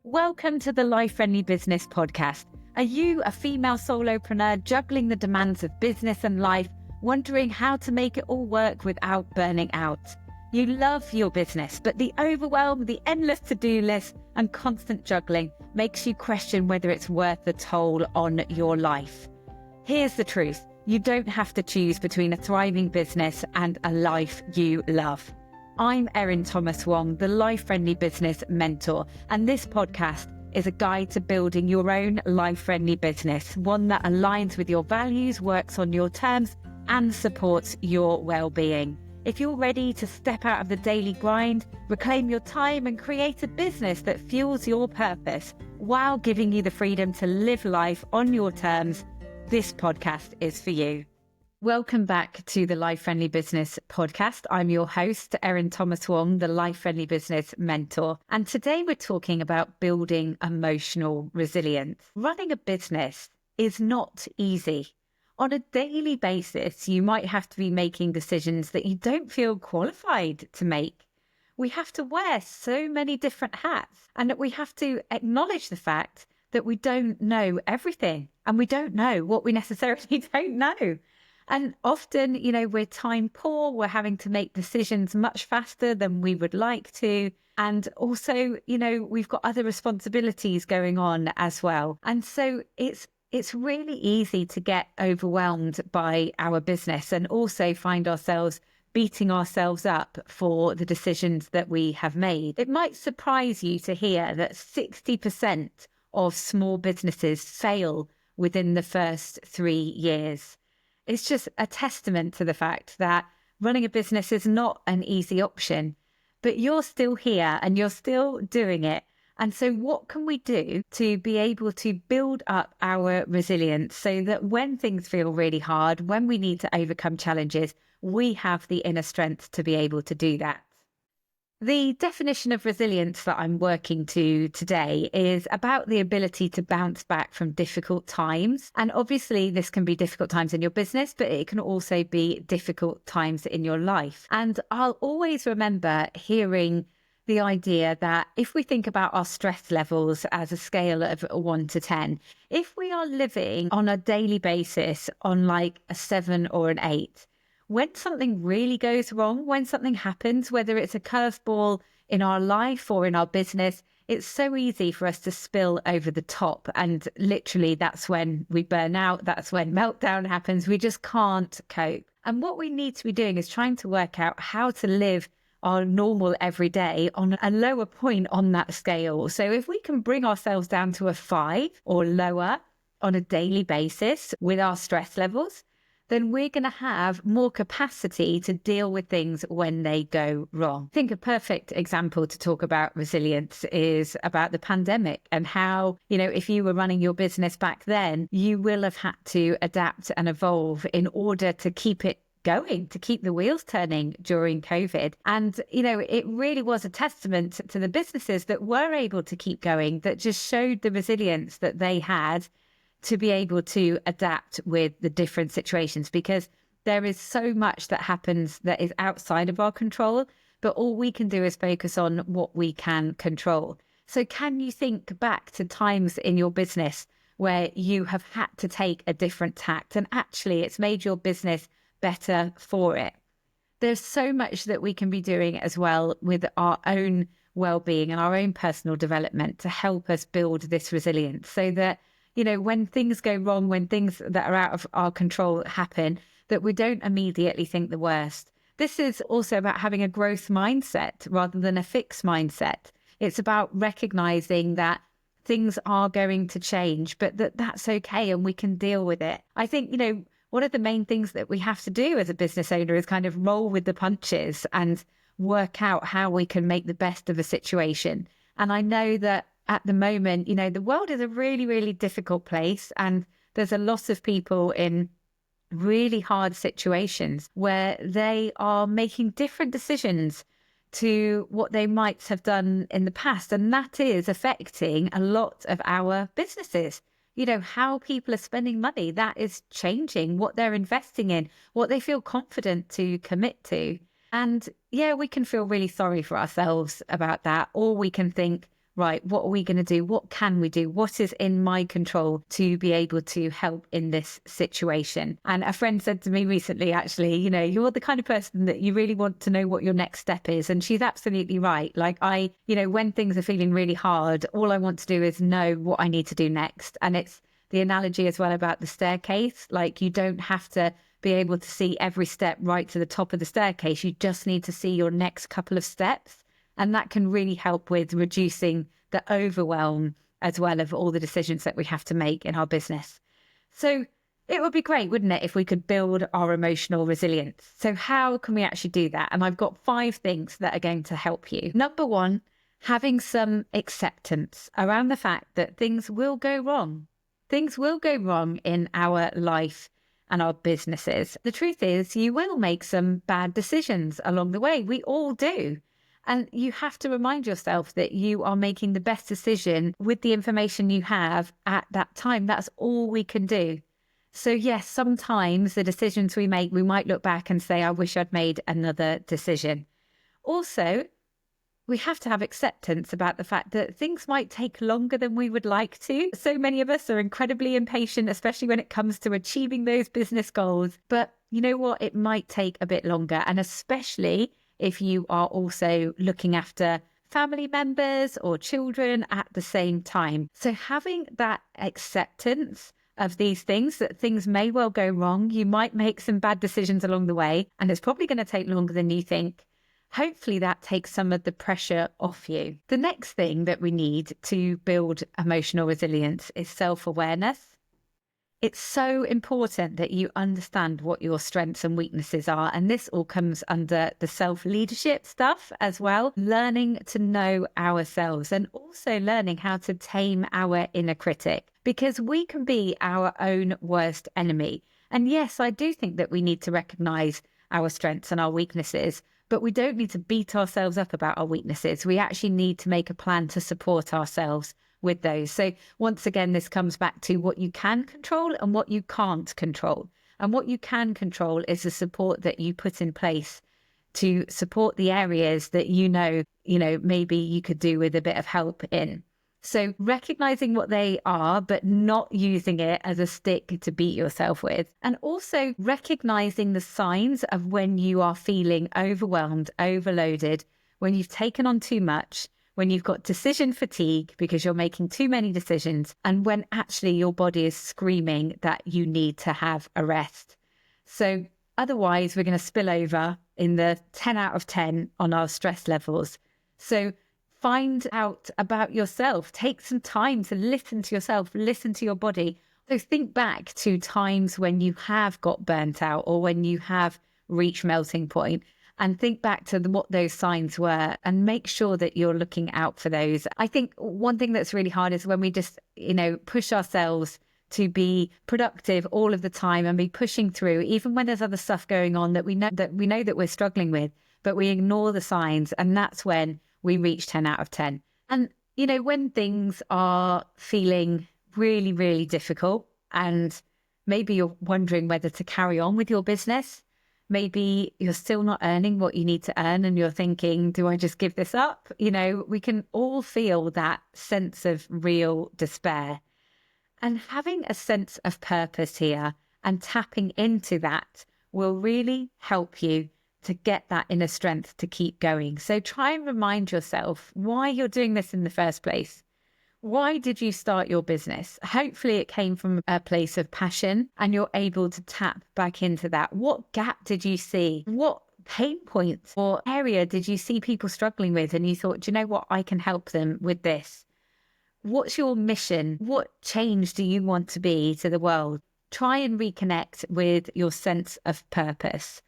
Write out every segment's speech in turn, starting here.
Welcome to the Life Friendly Business Podcast. Are you a female solopreneur juggling the demands of business and life, wondering how to make it all work without burning out? You love your business, but the overwhelm, the endless to-do list, and constant juggling makes you question whether it's worth the toll on your life. Here's the truth. You don't have to choose between a thriving business and a life you love. I'm Erin Thomas Wong, the Life Friendly Business Mentor, and this podcast is a guide to building your own life-friendly business, one that aligns with your values, works on your terms, and supports your well-being. If you're ready to step out of the daily grind, reclaim your time, and create a business that fuels your purpose while giving you the freedom to live life on your terms, this podcast is for you. Welcome back to the Life Friendly Business Podcast. I'm your host, Erin Thomas Wong, the Life Friendly Business Mentor. And today we're talking about building emotional resilience. Running a business is not easy. On a daily basis, you might have to be making decisions that you don't feel qualified to make. We have to wear so many different hats, and that we have to acknowledge the fact that we don't know everything, and we don't know what we necessarily don't know. And often, we're time poor. We're having to make decisions much faster than we would like to. And also, we've got other responsibilities going on as well. And so it's really easy to get overwhelmed by our business and also find ourselves beating ourselves up for the decisions that we have made. It might surprise you to hear that 60% of small businesses fail within the first 3 years. It's just a testament to the fact that running a business is not an easy option, but you're still here and you're still doing it. And so what can we do to be able to build up our resilience so that when things feel really hard, when we need to overcome challenges, we have the inner strength to be able to do that? The definition of resilience that I'm working to today is about the ability to bounce back from difficult times. And obviously, this can be difficult times in your business, but it can also be difficult times in your life. And I'll always remember hearing the idea that if we think about our stress levels as a scale of 1 to 10, if we are living on a daily basis on like a 7 or an 8, when something really goes wrong, when something happens, whether it's a curveball in our life or in our business, it's so easy for us to spill over the top. And literally, that's when we burn out. That's when meltdown happens. We just can't cope. And what we need to be doing is trying to work out how to live our normal everyday on a lower point on that scale. So if we can bring ourselves down to a 5 or lower on a daily basis with our stress levels, then we're going to have more capacity to deal with things when they go wrong. I think a perfect example to talk about resilience is about the pandemic and how, if you were running your business back then, you will have had to adapt and evolve in order to keep it going, to keep the wheels turning during COVID. And, it really was a testament to the businesses that were able to keep going, that just showed the resilience that they had to be able to adapt with the different situations, because there is so much that happens that is outside of our control, but all we can do is focus on what we can control. So can you think back to times in your business where you have had to take a different tact and actually it's made your business better for it? There's so much that we can be doing as well with our own well-being and our own personal development to help us build this resilience so that when things go wrong, when things that are out of our control happen, that we don't immediately think the worst. This is also about having a growth mindset rather than a fixed mindset. It's about recognizing that things are going to change, but that's okay and we can deal with it. I think, one of the main things that we have to do as a business owner is kind of roll with the punches and work out how we can make the best of a situation. And I know that at the moment, the world is a really, really difficult place, and there's a lot of people in really hard situations where they are making different decisions to what they might have done in the past. And that is affecting a lot of our businesses. How people are spending money, that is changing what they're investing in, what they feel confident to commit to. And yeah, we can feel really sorry for ourselves about that, or we can think, right, what are we going to do? What can we do? What is in my control to be able to help in this situation? And a friend said to me recently, actually, you're the kind of person that you really want to know what your next step is. And she's absolutely right. Like when things are feeling really hard, all I want to do is know what I need to do next. And it's the analogy as well about the staircase. Like, you don't have to be able to see every step right to the top of the staircase. You just need to see your next couple of steps. And that can really help with reducing the overwhelm as well of all the decisions that we have to make in our business. So it would be great, wouldn't it, if we could build our emotional resilience? So how can we actually do that? And I've got 5 things that are going to help you. Number 1, having some acceptance around the fact that things will go wrong. Things will go wrong in our life and our businesses. The truth is, you will make some bad decisions along the way. We all do. And you have to remind yourself that you are making the best decision with the information you have at that time. That's all we can do. So yes, sometimes the decisions we make, we might look back and say, I wish I'd made another decision. Also, we have to have acceptance about the fact that things might take longer than we would like to. So many of us are incredibly impatient, especially when it comes to achieving those business goals. But you know what? It might take a bit longer. And especially if you are also looking after family members or children at the same time. So having that acceptance of these things, that things may well go wrong, you might make some bad decisions along the way, and it's probably going to take longer than you think. Hopefully that takes some of the pressure off you. The next thing that we need to build emotional resilience is self-awareness. It's so important that you understand what your strengths and weaknesses are. And this all comes under the self-leadership stuff as well. Learning to know ourselves and also learning how to tame our inner critic, because we can be our own worst enemy. And yes, I do think that we need to recognize our strengths and our weaknesses, but we don't need to beat ourselves up about our weaknesses. We actually need to make a plan to support ourselves with those. So once again, this comes back to what you can control and what you can't control. And what you can control is the support that you put in place to support the areas that maybe you could do with a bit of help in. So recognizing what they are, but not using it as a stick to beat yourself with. And also recognizing the signs of when you are feeling overwhelmed, overloaded, when you've taken on too much, when you've got decision fatigue because you're making too many decisions, and when actually your body is screaming that you need to have a rest. So otherwise, we're going to spill over in the 10 out of 10 on our stress levels. So find out about yourself. Take some time to listen to yourself, listen to your body. So think back to times when you have got burnt out or when you have reached melting point, and think back to what those signs were and make sure that you're looking out for those. I think one thing that's really hard is when we just, push ourselves to be productive all of the time and be pushing through, even when there's other stuff going on that we know that we're struggling with, but we ignore the signs. And that's when we reach 10 out of 10. And, when things are feeling really, really difficult and maybe you're wondering whether to carry on with your business, maybe you're still not earning what you need to earn and you're thinking, do I just give this up? We can all feel that sense of real despair. And having a sense of purpose here and tapping into that will really help you to get that inner strength to keep going. So try and remind yourself why you're doing this in the first place. Why did you start your business? Hopefully it came from a place of passion and you're able to tap back into that. What gap did you see? What pain points or area did you see people struggling with? And you thought, do you know what? I can help them with this. What's your mission? What change do you want to be to the world? Try and reconnect with your sense of purpose.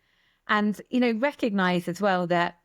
And, recognize as well that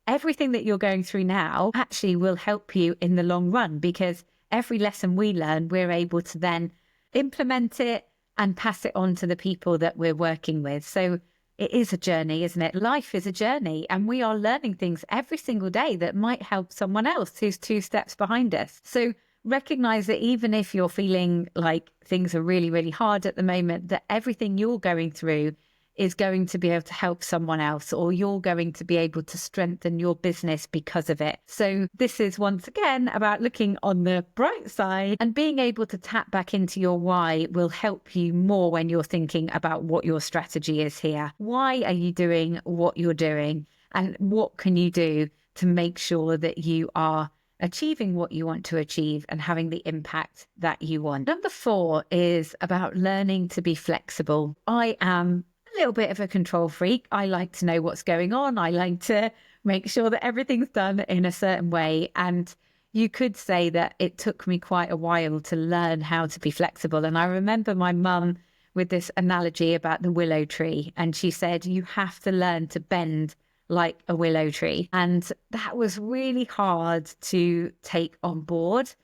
everything that you're going through now actually will help you in the long run, because every lesson we learn, we're able to then implement it and pass it on to the people that we're working with. So it is a journey, isn't it? Life is a journey, and we are learning things every single day that might help someone else who's 2 steps behind us. So recognize that even if you're feeling like things are really, really hard at the moment, that everything you're going through is going to be able to help someone else, or you're going to be able to strengthen your business because of it. So this is once again about looking on the bright side, and being able to tap back into your why will help you more when you're thinking about what your strategy is here. Why are you doing what you're doing? And what can you do to make sure that you are achieving what you want to achieve and having the impact that you want? Number 4 is about learning to be flexible. I am a little bit of a control freak. I like to know what's going on. I like to make sure that everything's done in a certain way. And you could say that it took me quite a while to learn how to be flexible. And I remember my mum with this analogy about the willow tree. And she said, you have to learn to bend like a willow tree. And that was really hard to take on board,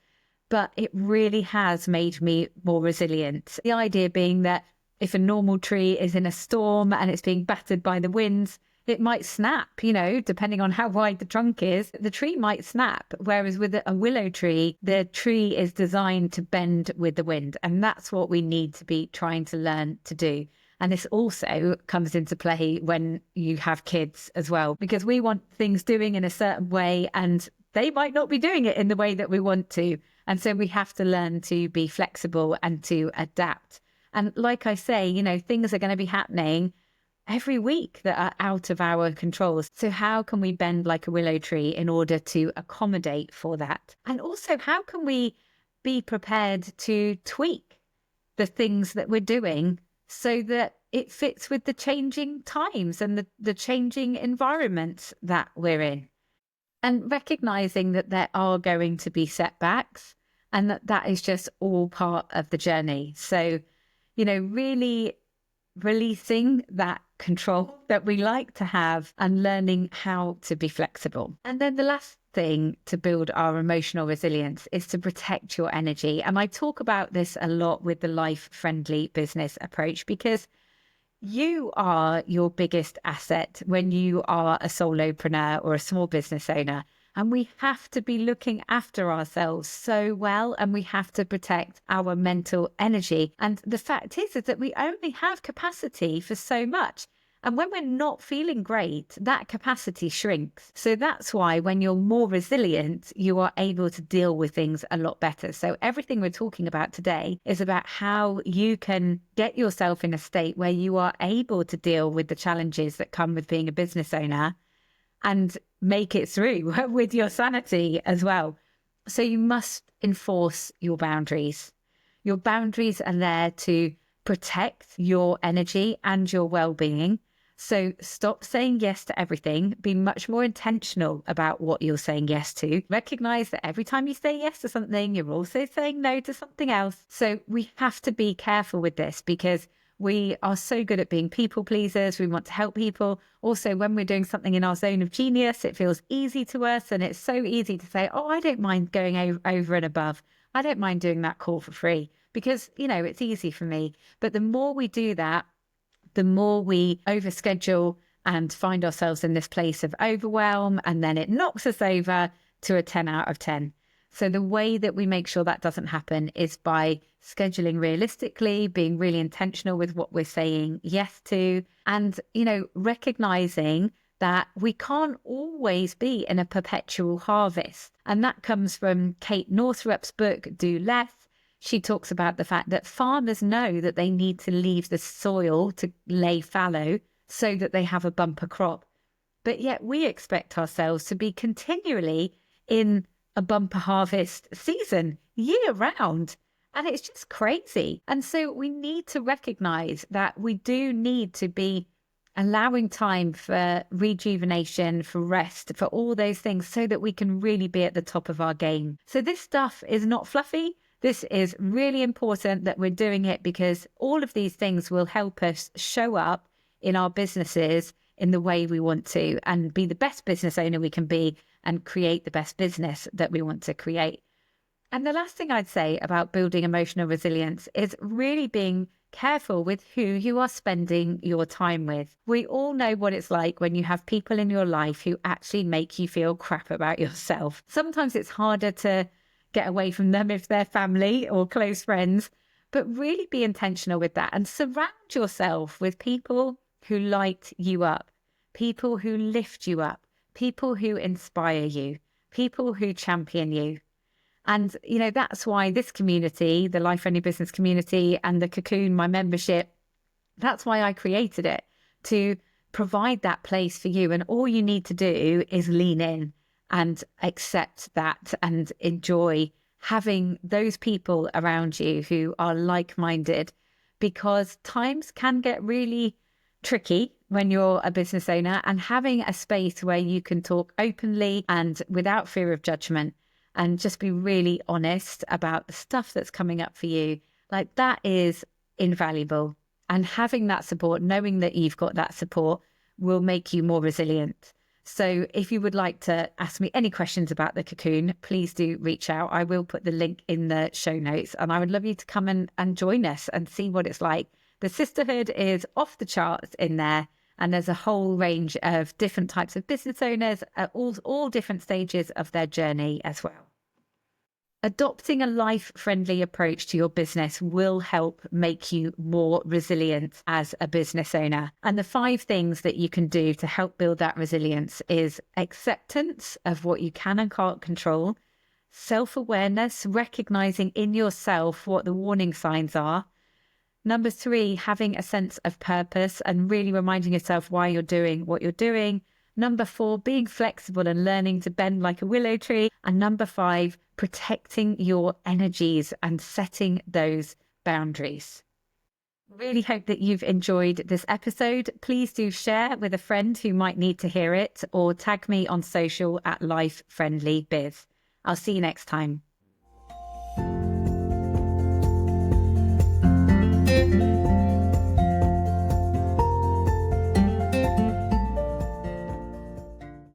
but it really has made me more resilient. The idea being that if a normal tree is in a storm and it's being battered by the winds, it might snap, depending on how wide the trunk is, the tree might snap. Whereas with a willow tree, the tree is designed to bend with the wind. And that's what we need to be trying to learn to do. And this also comes into play when you have kids as well, because we want things doing in a certain way and they might not be doing it in the way that we want to. And so we have to learn to be flexible and to adapt. And like I say, things are going to be happening every week that are out of our control. So how can we bend like a willow tree in order to accommodate for that? And also, how can we be prepared to tweak the things that we're doing so that it fits with the changing times and the changing environments that we're in? And recognizing that there are going to be setbacks and that is just all part of the journey. So, really releasing that control that we like to have and learning how to be flexible. And then the last thing to build our emotional resilience is to protect your energy. And I talk about this a lot with the life-friendly business approach, because you are your biggest asset when you are a solopreneur or a small business owner. And we have to be looking after ourselves so well, and we have to protect our mental energy. And the fact is that we only have capacity for so much. And when we're not feeling great, that capacity shrinks. So that's why when you're more resilient, you are able to deal with things a lot better. So everything we're talking about today is about how you can get yourself in a state where you are able to deal with the challenges that come with being a business owner and make it through with your sanity as well. So you must enforce your boundaries. Your boundaries are there to protect your energy and your well-being. So stop saying yes to everything. Be much more intentional about what you're saying yes to. Recognize that every time you say yes to something, you're also saying no to something else. So we have to be careful with this, because we are so good at being people pleasers. We want to help people. Also, when we're doing something in our zone of genius, it feels easy to us. And it's so easy to say, oh, I don't mind going over and above. I don't mind doing that call for free because, it's easy for me. But the more we do that, the more we overschedule and find ourselves in this place of overwhelm, and then it knocks us over to a 10 out of 10. So the way that we make sure that doesn't happen is by scheduling realistically, being really intentional with what we're saying yes to, and, recognizing that we can't always be in a perpetual harvest. And that comes from Kate Northrup's book, Do Less. She talks about the fact that farmers know that they need to leave the soil to lay fallow so that they have a bumper crop. But yet we expect ourselves to be continually in a bumper harvest season year round. And it's just crazy. And so we need to recognize that we do need to be allowing time for rejuvenation, for rest, for all those things, so that we can really be at the top of our game. So this stuff is not fluffy. This is really important that we're doing it, because all of these things will help us show up in our businesses in the way we want to and be the best business owner we can be and create the best business that we want to create. And the last thing I'd say about building emotional resilience is really being careful with who you are spending your time with. We all know what it's like when you have people in your life who actually make you feel crap about yourself. Sometimes it's harder to get away from them if they're family or close friends, but really be intentional with that and surround yourself with people who light you up, people who lift you up, people who inspire you, people who champion you. And, that's why this community, the Life Friendly Business community and the Cocoon, my membership, that's why I created it, to provide that place for you. And all you need to do is lean in and accept that and enjoy having those people around you who are like-minded, because times can get really tricky when you're a business owner, and having a space where you can talk openly and without fear of judgment and just be really honest about the stuff that's coming up for you, like, that is invaluable. And having that support, knowing that you've got that support, will make you more resilient. So if you would like to ask me any questions about the Cocoon, please do reach out. I will put the link in the show notes, and I would love you to come and join us and see what it's like. The sisterhood is off the charts in there, and there's a whole range of different types of business owners at all different stages of their journey as well. Adopting a life-friendly approach to your business will help make you more resilient as a business owner. And the 5 things that you can do to help build that resilience is acceptance of what you can and can't control, self-awareness, recognizing in yourself what the warning signs are. Number 3, having a sense of purpose and really reminding yourself why you're doing what you're doing. Number 4, being flexible and learning to bend like a willow tree. And number 5, protecting your energies and setting those boundaries. Really hope that you've enjoyed this episode. Please do share with a friend who might need to hear it, or tag me on social at Life Friendly Biz. I'll see you next time.